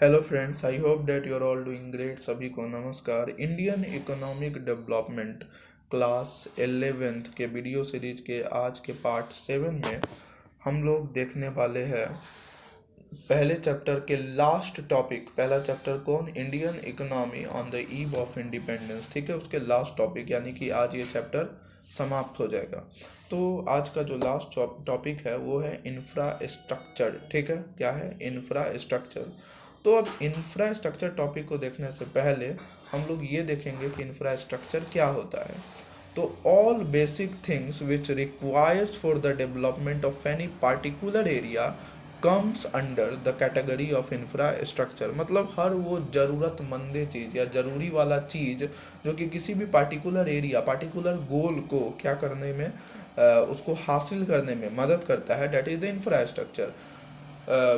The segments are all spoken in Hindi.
Hello friends, I hope that you are all doing great. सभी को नमस्कार। Indian economic development class 11th के वीडियो सीरीज के आज के पार्ट 7 में हम लोग देखने वाले हैं पहले चैप्टर के लास्ट टॉपिक। पहला चैप्टर कौन? Indian economy on the eve of independence. ठीक है, उसके लास्ट टॉपिक, यानी कि आज ये चैप्टर समाप्त हो जाएगा। तो आज का जो लास्ट टॉपिक है वो है इंफ्रास्ट्रक्चर। ठीक है, क्या है? इंफ्रास्ट्रक्चर। तो अब इंफ्रास्ट्रक्चर टॉपिक को देखने से पहले हम लोग ये देखेंगे कि इंफ्रास्ट्रक्चर क्या होता है। तो all basic things which requires for the development of any particular area comes under the category of infrastructure. मतलब हर वो ज़रूरतमंद चीज़ या ज़रूरी वाला चीज़ जो कि किसी भी पार्टिकुलर एरिया, पार्टिकुलर गोल को क्या करने में, उसको हासिल करने में मदद करता है, that is the infrastructure.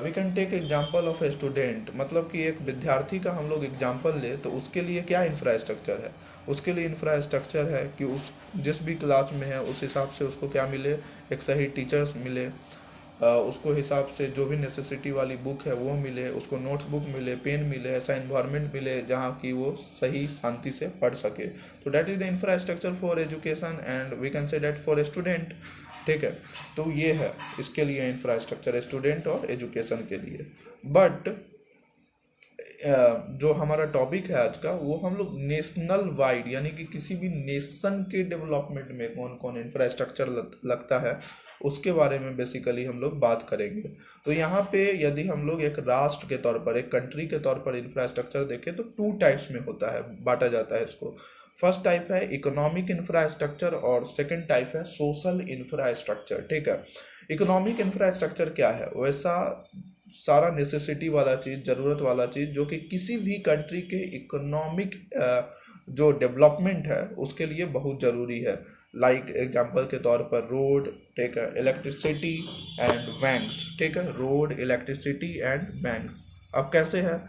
We can take example of a student. मतलब कि एक विद्यार्थी का हम लोग एग्जाम्पल ले तो उसके लिए क्या इंफ्रास्ट्रक्चर है? उसके लिए इंफ्रास्ट्रक्चर है कि उस जिस भी क्लास में है उस हिसाब से उसको क्या मिले, एक सही टीचर्स मिले, उसको हिसाब से जो भी नेसेसिटी वाली बुक है वो मिले, उसको नोट्स बुक मिले, पेन मिले, ऐसा इन्वायरमेंट मिले जहाँ की वो सही शांति से पढ़ सके। तो that is the infrastructure for education and we can say that for a student. ठीक है, तो ये है इसके लिए इंफ्रास्ट्रक्चर, स्टूडेंट और एजुकेशन के लिए। बट जो हमारा टॉपिक है आज का वो हम लोग नेशनल वाइड, यानी कि किसी भी नेशन के डेवलपमेंट में कौन कौन इंफ्रास्ट्रक्चर लगता है उसके बारे में बेसिकली हम लोग बात करेंगे। तो यहाँ पे यदि हम लोग एक राष्ट्र के तौर पर, एक कंट्री के तौर पर इंफ्रास्ट्रक्चर देखें तो टू टाइप्स में होता है, बांटा जाता है इसको। फर्स्ट टाइप है इकोनॉमिक इंफ्रास्ट्रक्चर और सेकंड टाइप है सोशल इंफ्रास्ट्रक्चर। ठीक है, इकोनॉमिक इंफ्रास्ट्रक्चर क्या है? वैसा सारा नेसेसिटी वाला चीज़, ज़रूरत वाला चीज़ जो कि किसी भी कंट्री के इकोनॉमिक जो डेवलपमेंट है उसके लिए बहुत ज़रूरी है। लाइक एग्जांपल के तौर पर रोड, ठीक है, इलेक्ट्रिसिटी एंड बैंक्स। ठीक है, रोड, इलेक्ट्रिसिटी एंड बैंक्स। अब कैसे है,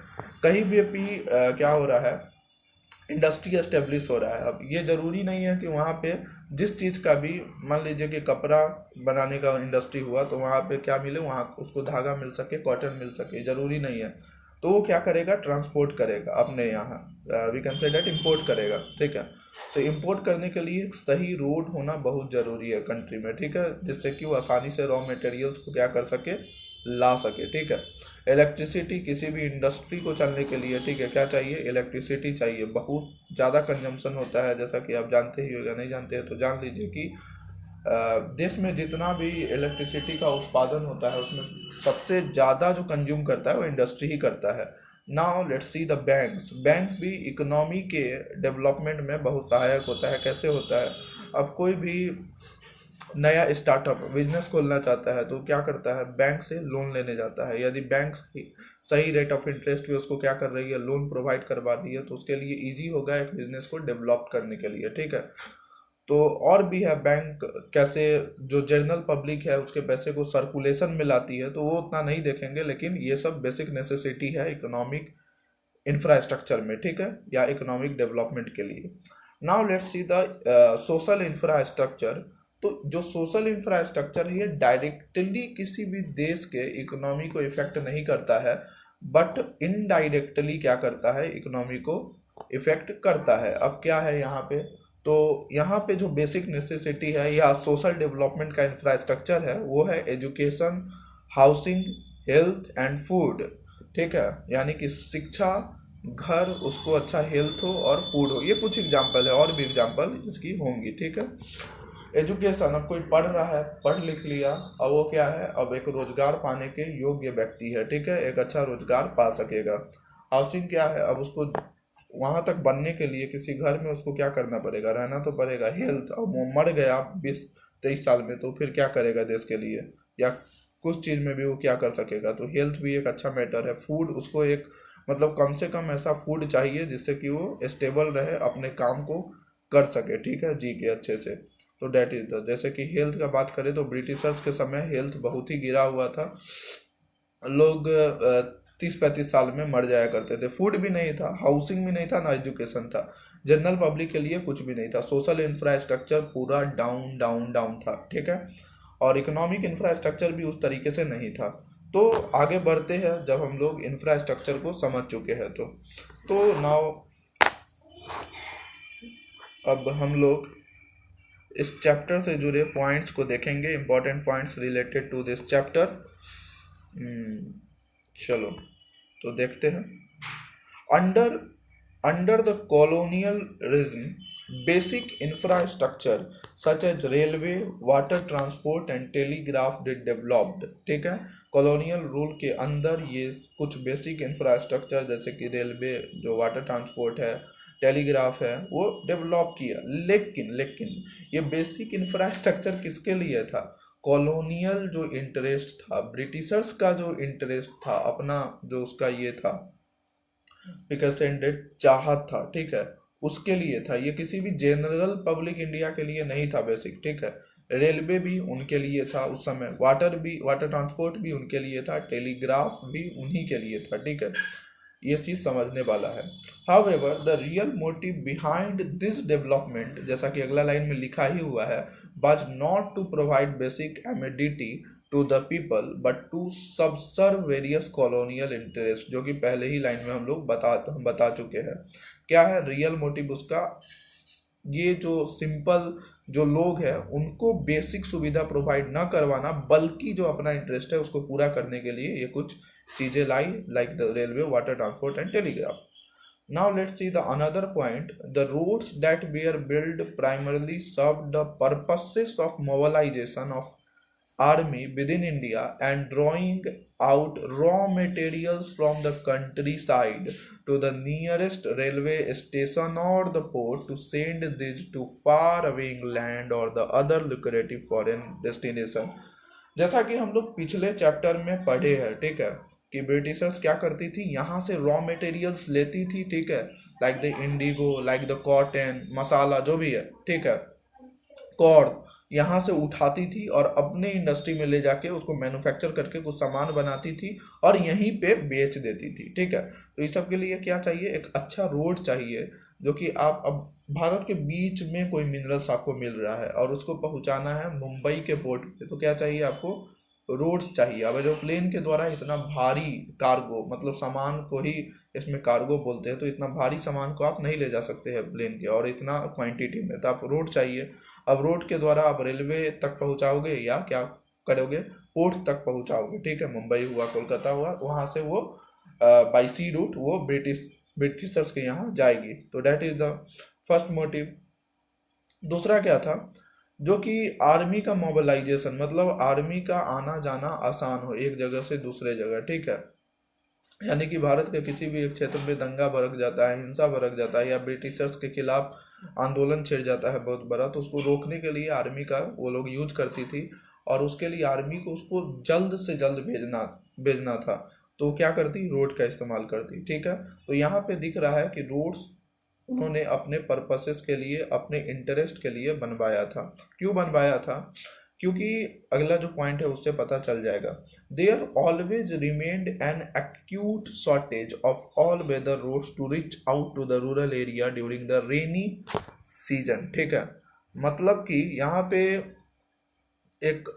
कहीं भी क्या हो रहा है, इंडस्ट्री एस्टेब्लिश हो रहा है। अब ये ज़रूरी नहीं है कि वहाँ पे जिस चीज़ का भी, मान लीजिए कि कपड़ा बनाने का इंडस्ट्री हुआ तो वहाँ पे क्या मिले, वहाँ उसको धागा मिल सके, कॉटन मिल सके, ज़रूरी नहीं है। तो वो क्या करेगा, ट्रांसपोर्ट करेगा अपने यहाँ, we can say that import करेगा। ठीक है, तो इम्पोर्ट करने के लिए एक सही रोड होना बहुत ज़रूरी है कंट्री में। ठीक है, जिससे कि वो आसानी से रॉ मटेरियल्स को क्या कर सके, ला सके। ठीक है, इलेक्ट्रिसिटी किसी भी इंडस्ट्री को चलने के लिए, ठीक है, क्या चाहिए, इलेक्ट्रिसिटी चाहिए। बहुत ज़्यादा कंजम्पशन होता है, जैसा कि आप जानते ही होगा, नहीं जानते हैं तो जान लीजिए कि देश में जितना भी इलेक्ट्रिसिटी का उत्पादन होता है उसमें सबसे ज़्यादा जो कंज्यूम करता है वो इंडस्ट्री ही करता है। Now let's see the banks. Bank भी इकोनॉमी के डेवलपमेंट में बहुत सहायक होता है। कैसे होता है? अब कोई भी नया स्टार्टअप बिजनेस खोलना चाहता है तो क्या करता है, बैंक से लोन लेने जाता है। यदि बैंक सही रेट ऑफ इंटरेस्ट भी उसको क्या कर रही है, लोन प्रोवाइड करवा रही है, तो उसके लिए इजी होगा एक बिजनेस को डेवलप करने के लिए। ठीक है, तो और भी है बैंक कैसे जो जनरल पब्लिक है उसके पैसे को सर्कुलेशन में लाती है, तो वो उतना नहीं देखेंगे, लेकिन ये सब बेसिक नेसेसिटी है इकोनॉमिक इंफ्रास्ट्रक्चर में। ठीक है, या इकोनॉमिक डेवलपमेंट के लिए। Now let's see the social infrastructure. तो जो सोशल इंफ्रास्ट्रक्चर है ये डायरेक्टली किसी भी देश के इकोनॉमी को इफेक्ट नहीं करता है, बट इनडायरेक्टली क्या करता है, इकोनॉमी को इफेक्ट करता है। अब क्या है यहाँ पे, तो यहाँ पे जो बेसिक नेसेसिटी है या सोशल डेवलपमेंट का इंफ्रास्ट्रक्चर है वो है education, housing, health and food. ठीक है, यानी कि शिक्षा, घर, उसको अच्छा हेल्थ हो और फूड हो। ये कुछ एग्जाम्पल है, और भी एग्जाम्पल इसकी होंगी। ठीक है, एजुकेशन, अब कोई पढ़ रहा है, पढ़ लिख लिया, अब वो क्या है, अब एक रोजगार पाने के योग्य व्यक्ति है। ठीक है, एक अच्छा रोजगार पा सकेगा। हाउसिंग क्या है, अब उसको वहां तक बनने के लिए किसी घर में उसको क्या करना पड़ेगा, रहना तो पड़ेगा। हेल्थ, अब वो मर गया 20-23 साल में तो फिर क्या करेगा देश के लिए, या कुछ चीज़ में भी वो क्या कर सकेगा, तो हेल्थ भी एक अच्छा मैटर है। फूड, उसको एक मतलब कम से कम ऐसा फूड चाहिए जिससे कि वो स्टेबल रहे, अपने काम को कर सके। ठीक है, जी के अच्छे से। तो डैट इज द, जैसे कि हेल्थ का बात करें तो ब्रिटिशर्स के समय हेल्थ बहुत ही गिरा हुआ था। लोग 30-35 साल में मर जाया करते थे। फूड भी नहीं था, हाउसिंग भी नहीं था, ना एजुकेशन था, जनरल पब्लिक के लिए कुछ भी नहीं था। सोशल इंफ्रास्ट्रक्चर पूरा डाउन डाउन डाउन था। ठीक है, और इकोनॉमिक इंफ्रास्ट्रक्चर भी उस तरीके से नहीं था। तो आगे बढ़ते हैं जब हम लोग इंफ्रास्ट्रक्चर को समझ चुके हैं तो नाउ अब हम लोग इस चैप्टर से जुड़े पॉइंट्स को देखेंगे, important points related to this chapter. चलो तो देखते हैं। Under under the colonialism, basic infrastructure such as railway, water transport and telegraph did developed। ठीक है, कॉलोनियल रूल के अंदर ये कुछ बेसिक इंफ्रास्ट्रक्चर जैसे कि रेलवे, जो वाटर ट्रांसपोर्ट है, टेलीग्राफ है, वो डेवलप किया। लेकिन ये बेसिक इंफ्रास्ट्रक्चर किसके लिए था? कॉलोनियल जो इंटरेस्ट था, ब्रिटिशर्स का जो इंटरेस्ट था, अपना जो उसका ये था, रिप्रेजेंटेड चाहत था, ठीक है, उसके लिए था। ये किसी भी जनरल पब्लिक इंडिया के लिए नहीं था बेसिक, ठीक है। रेलवे भी उनके लिए था उस समय, वाटर ट्रांसपोर्ट भी उनके लिए था, टेलीग्राफ भी उन्हीं के लिए था, ठीक है। ये चीज़ समझने वाला है। However the real motive behind this development, जैसा कि अगला लाइन में लिखा ही हुआ है, was not to provide basic amenity to the people but to subserve various colonial interest, जो कि पहले ही लाइन में हम लोग बता चुके हैं। क्या है रियल मोटिव उसका? ये जो सिंपल जो लोग हैं उनको बेसिक सुविधा प्रोवाइड ना करवाना, बल्कि जो अपना इंटरेस्ट है उसको पूरा करने के लिए ये कुछ चीजें लाई, like the railway, water transport and telegraph. Now let's see the another point. The roads that were built primarily served the purposes of mobilization of army within India and drawing out raw materials from the countryside to the nearest railway station or the port to send these to far away land or the other lucrative foreign destination। जैसा कि हम लोग पिछले चैप्टर में पढ़े हैं, ठीक है, कि ब्रिटिशर्स क्या करती थी, यहाँ से रॉ मटेरियल्स लेती थी, ठीक है, like the indigo, like the cotton, मसाला जो भी है, ठीक है, कॉर्न, यहाँ से उठाती थी और अपने इंडस्ट्री में ले जाके उसको मैन्युफैक्चर करके कुछ सामान बनाती थी और यहीं पे बेच देती थी, ठीक है। तो इस सब के लिए क्या चाहिए? एक अच्छा रोड चाहिए, जो कि आप अब भारत के बीच में कोई मिनरल्स आपको मिल रहा है और उसको पहुंचाना है मुंबई के पोर्ट पे, तो क्या चाहिए आपको? रोड्स चाहिए। अब एरोप्लेन के द्वारा इतना भारी कार्गो, मतलब सामान को ही इसमें कार्गो बोलते हैं, तो इतना भारी सामान को आप नहीं ले जा सकते हैं प्लेन के और इतना क्वांटिटी में, तो आप रोड चाहिए। अब रोड के द्वारा आप रेलवे तक पहुंचाओगे या क्या करोगे? पोर्ट तक पहुंचाओगे, ठीक है, मुंबई हुआ, कोलकाता हुआ, वहां से वो बाई सी रूट वो ब्रिटिशर्स के यहाँ जाएगी। तो that is the first motive. दूसरा क्या था? जो कि आर्मी का मोबिलाइजेशन, मतलब आर्मी का आना जाना आसान हो एक जगह से दूसरे जगह, ठीक है। यानी कि भारत के किसी भी एक क्षेत्र में दंगा भड़क जाता है, हिंसा भड़क जाता है, या ब्रिटिशर्स के खिलाफ आंदोलन छिड़ जाता है बहुत बड़ा, तो उसको रोकने के लिए आर्मी का वो लोग यूज करती थी और उसके लिए आर्मी को उसको जल्द से जल्द भेजना था। तो क्या करती? रोड का इस्तेमाल करती, ठीक है। तो यहाँ पे दिख रहा है कि रोड्स उन्होंने अपने पर्पसेस के लिए, अपने इंटरेस्ट के लिए बनवाया था। क्यों बनवाया था? क्योंकि अगला जो पॉइंट है उससे पता चल जाएगा। There always remained an acute shortage of all weather roads to reach out to the rural area during the rainy season, ठीक है। मतलब कि यहाँ पे एक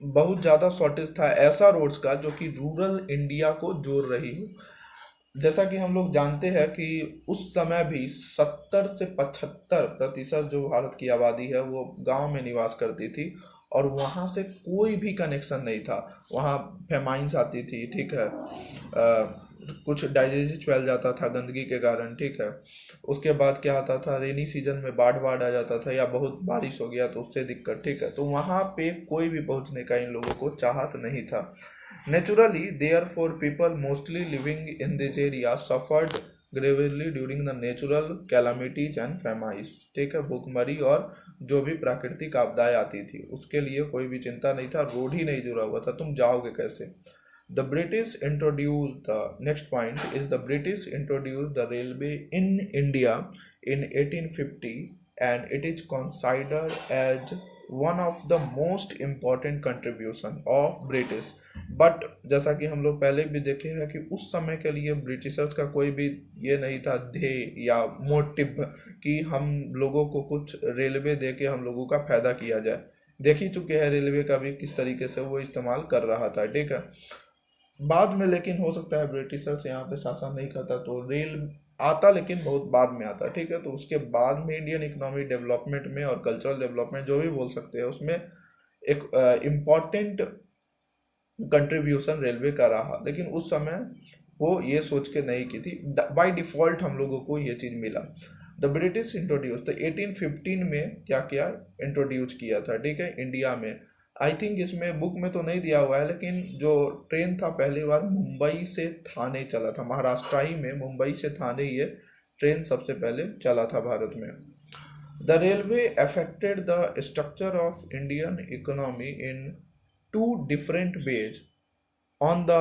बहुत ज़्यादा शॉर्टेज था ऐसा रोड्स का जो कि रूरल इंडिया को जोड़ रही हो। जैसा कि हम लोग जानते हैं कि उस समय भी 70 से 75% जो भारत की आबादी है वो गांव में निवास करती थी और वहाँ से कोई भी कनेक्शन नहीं था। वहाँ फेमाइंस आती थी, ठीक है, कुछ डाइजीज फैल जाता था गंदगी के कारण, ठीक है। उसके बाद क्या आता था? रेनी सीजन में बाढ़ आ जाता था या बहुत बारिश हो गया तो उससे दिक्कत, ठीक है। तो वहाँ पे कोई भी पहुँचने का इन लोगों को चाहत नहीं था। Naturally, therefore, people mostly living in this area suffered gravely during the natural calamities and famines, ठीक है, भूखमरी और जो भी प्राकृतिक आपदाएं आती थी उसके लिए कोई भी चिंता नहीं था, रोड ही नहीं जुड़ा हुआ था, तुम जाओगे कैसे? The British introduced the next point is the British introduced the railway in India in 1850 and it is considered as one of the most important contribution of British। But जैसा कि हम लोग पहले भी देखे हैं कि उस समय के लिए ब्रिटिशर्स का कोई भी ये नहीं था ध्येय या मोटिव कि हम लोगों को कुछ रेलवे दे के हम लोगों का फायदा किया जाए। देख ही चुके हैं रेलवे का भी किस तरीके से वो इस्तेमाल कर रहा था, ठीक है। बाद में लेकिन हो सकता है ब्रिटिशर्स यहाँ पे शासन नहीं करता तो रेल आता, लेकिन बहुत बाद में आता, ठीक है। तो उसके बाद में इंडियन इकोनॉमी डेवलपमेंट में और कल्चरल डेवलपमेंट जो भी बोल सकते हैं उसमें एक इम्पॉर्टेंट कंट्रीब्यूशन रेलवे का रहा, लेकिन उस समय वो ये सोच के नहीं की थी, बाय डिफॉल्ट हम लोगों को ये चीज़ मिला। द ब्रिटिश इंट्रोड्यूस तो 1815 में क्या किया, इंट्रोड्यूस किया था, ठीक है, इंडिया में। आई थिंक इसमें बुक में तो नहीं दिया हुआ है, लेकिन जो ट्रेन था पहली बार मुंबई से थाने चला था, महाराष्ट्र ही में मुंबई से थाने ये ट्रेन सबसे पहले चला था भारत में। The railway affected the structure of Indian economy in two different ways. On the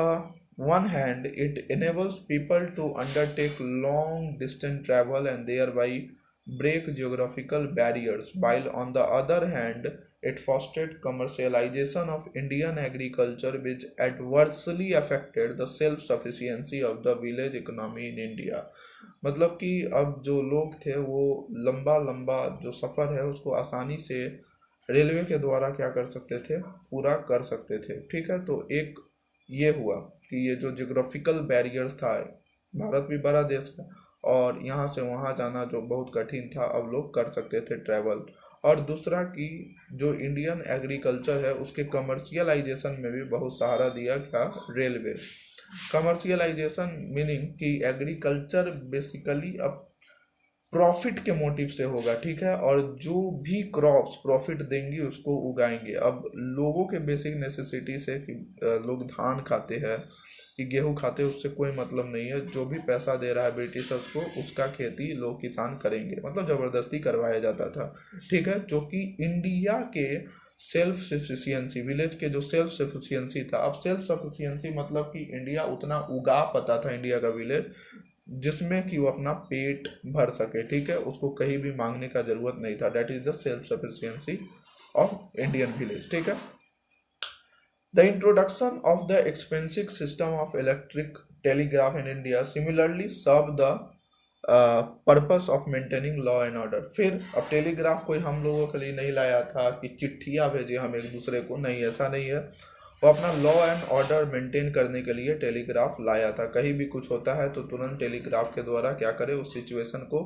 one hand, it enables people to undertake long distance travel and thereby break geographical barriers, while on the other hand, it fostered commercialization of Indian agriculture, which adversely affected the self-sufficiency of the village economy in India. मतलब कि अब जो लोग थे वो लंबा लंबा जो सफ़र है उसको आसानी से रेलवे के द्वारा क्या कर सकते थे, पूरा कर सकते थे, ठीक है। तो एक ये हुआ कि ये जो जियोग्राफिकल बैरियर्स था, भारत भी बड़ा देश है और यहाँ से वहाँ जाना जो बहुत कठिन था अब लोग कर सकते थे ट्रैवल। और दूसरा कि जो इंडियन एग्रीकल्चर है उसके कमर्शियलाइजेशन में भी बहुत सहारा दिया क्या, रेलवे। कमर्शियलाइजेशन मीनिंग कि एग्रीकल्चर बेसिकली अब प्रॉफिट के मोटिव से होगा, ठीक है, और जो भी क्रॉप्स प्रॉफिट देंगी उसको उगाएंगे। अब लोगों के बेसिक नेसेसिटी से कि लोग धान खाते हैं कि गेहूं खाते हैं उससे कोई मतलब नहीं है, जो भी पैसा दे रहा है ब्रिटिशर्स को उसका खेती लोग किसान करेंगे, मतलब ज़बरदस्ती करवाया जाता था, ठीक है। जो कि इंडिया के सेल्फ सफिशियंसी, विलेज के जो सेल्फ सफिशियंसी था, अब सेल्फ सफिशियंसी मतलब कि इंडिया उतना उगा पाता था, इंडिया का विलेज, जिसमें कि वो अपना पेट भर सके, ठीक है, उसको कहीं भी मांगने का जरूरत नहीं था। That is the self sufficiency of Indian village, ठीक है। The introduction of the expensive system of electric telegraph in India similarly serve the purpose of maintaining law and order. फिर अब टेलीग्राफ कोई हम लोगों के लिए नहीं लाया था कि चिट्ठियाँ भेजे हम एक दूसरे को, नहीं, ऐसा नहीं है। वो अपना लॉ एंड ऑर्डर मेंटेन करने के लिए टेलीग्राफ लाया था। कहीं भी कुछ होता है तो तुरंत टेलीग्राफ के द्वारा क्या करे, उस सिचुएशन को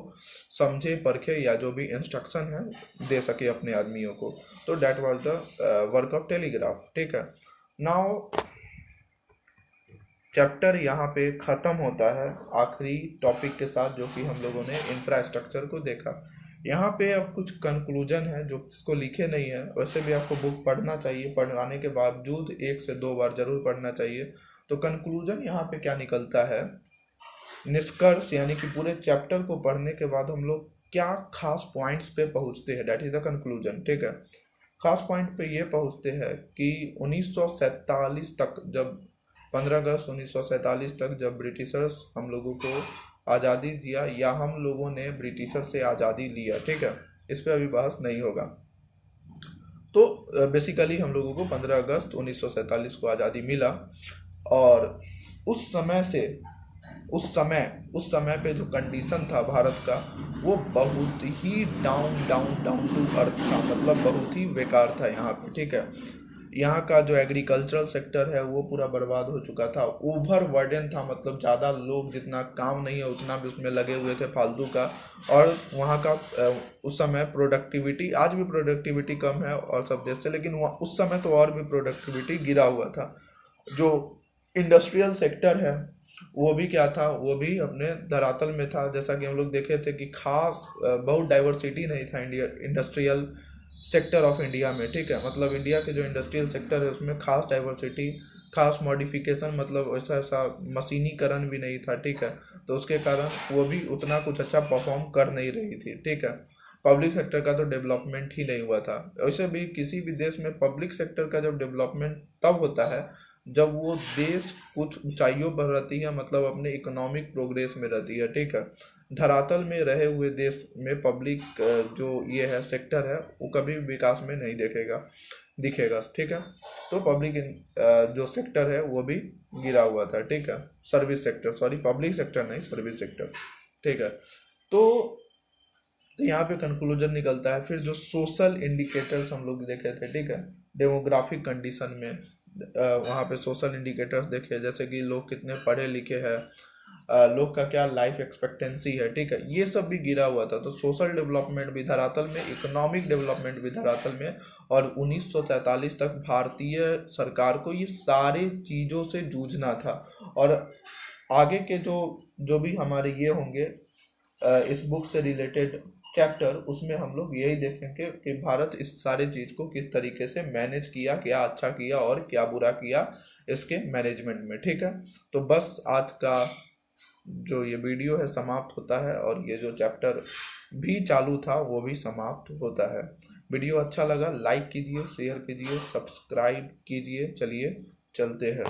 समझे परखे या जो भी इंस्ट्रक्शन है दे सके अपने आदमियों को। तो that was the work of telegraph, ठीक है। नाउ चैप्टर यहाँ पे ख़त्म होता है आखिरी टॉपिक के साथ, जो कि हम लोगों ने इंफ्रास्ट्रक्चर को देखा। यहाँ पे अब कुछ कंक्लूजन है जो इसको लिखे नहीं है, वैसे भी आपको बुक पढ़ना चाहिए, पढ़ाने के बावजूद 1 से 2 बार जरूर पढ़ना चाहिए। तो कंक्लूजन यहाँ पे क्या निकलता है, निष्कर्ष, यानी कि पूरे चैप्टर को पढ़ने के बाद हम लोग क्या खास पॉइंट्स पे पहुँचते हैं, डैट इज द कंक्लूजन, ठीक है। खास पॉइंट पे ये पहुँचते हैं कि 1947 तक, जब 15 अगस्त 1947 तक जब ब्रिटिशर्स हम लोगों को आज़ादी दिया या हम लोगों ने ब्रिटिशर से आज़ादी लिया, ठीक है, इस पर अभी बहस नहीं होगा। तो बेसिकली हम लोगों को 15 अगस्त 1947 को आज़ादी मिला और उस समय पे जो कंडीशन था भारत का वो बहुत ही डाउन टू अर्थ था, मतलब बहुत ही बेकार था यहाँ पे, ठीक है। यहाँ का जो एग्रीकल्चरल सेक्टर है वो पूरा बर्बाद हो चुका था, ओवर बर्डन था, मतलब ज़्यादा लोग, जितना काम नहीं है उतना भी उसमें लगे हुए थे फालतू का। और वहाँ का उस समय प्रोडक्टिविटी, आज भी प्रोडक्टिविटी कम है और सब देश से, लेकिन उस समय तो और भी प्रोडक्टिविटी गिरा हुआ था। जो इंडस्ट्रियल सेक्टर है वो भी क्या था, वो भी अपने धरातल में था। जैसा कि हम लोग देखे थे कि खास बहुत डाइवर्सिटी नहीं था इंडस्ट्रियल सेक्टर ऑफ इंडिया में, ठीक है। मतलब इंडिया के जो इंडस्ट्रियल सेक्टर है उसमें खास डाइवर्सिटी, खास मॉडिफिकेशन, मतलब ऐसा मशीनीकरण भी नहीं था, ठीक है। तो उसके कारण वो भी उतना कुछ अच्छा परफॉर्म कर नहीं रही थी, ठीक है। पब्लिक सेक्टर का तो डेवलपमेंट ही नहीं हुआ था। वैसे भी किसी भी देश में पब्लिक सेक्टर का जब डेवलपमेंट तब होता है जब वो देश कुछ ऊंचाइयों पर रहती है, मतलब अपने इकोनॉमिक प्रोग्रेस में रहती है, ठीक है। धरातल में रहे हुए देश में पब्लिक जो ये है सेक्टर है वो कभी विकास में नहीं दिखेगा, ठीक है। तो पब्लिक जो सेक्टर है वो भी गिरा हुआ था, ठीक है। Service sector, sorry, public sector नहीं, सर्विस सेक्टर, ठीक है। तो तो यहाँ पे कंक्लूजन निकलता है। फिर जो सोशल इंडिकेटर्स हम लोग देखे थे, ठीक है, डेमोग्राफिक कंडीशन में वहाँ पे सोशल इंडिकेटर्स देखे, जैसे कि लोग कितने पढ़े लिखे हैं, लोग का क्या लाइफ एक्सपेक्टेंसी है, ठीक है, ये सब भी गिरा हुआ था। तो सोशल डेवलपमेंट भी धरातल में, इकोनॉमिक डेवलपमेंट भी धरातल में, और 1943 तक भारतीय सरकार को ये सारे चीज़ों से जूझना था। और आगे के जो भी हमारे ये होंगे इस बुक से रिलेटेड चैप्टर, उसमें हम लोग यही देखेंगे कि भारत इस सारे चीज़ को किस तरीके से मैनेज किया, क्या अच्छा किया और क्या बुरा किया इसके मैनेजमेंट में, ठीक है। तो बस आज का जो ये वीडियो है समाप्त होता है, और ये जो चैप्टर भी चालू था वो भी समाप्त होता है। वीडियो अच्छा लगा लाइक कीजिए, शेयर कीजिए, सब्सक्राइब कीजिए। चलिए चलते हैं।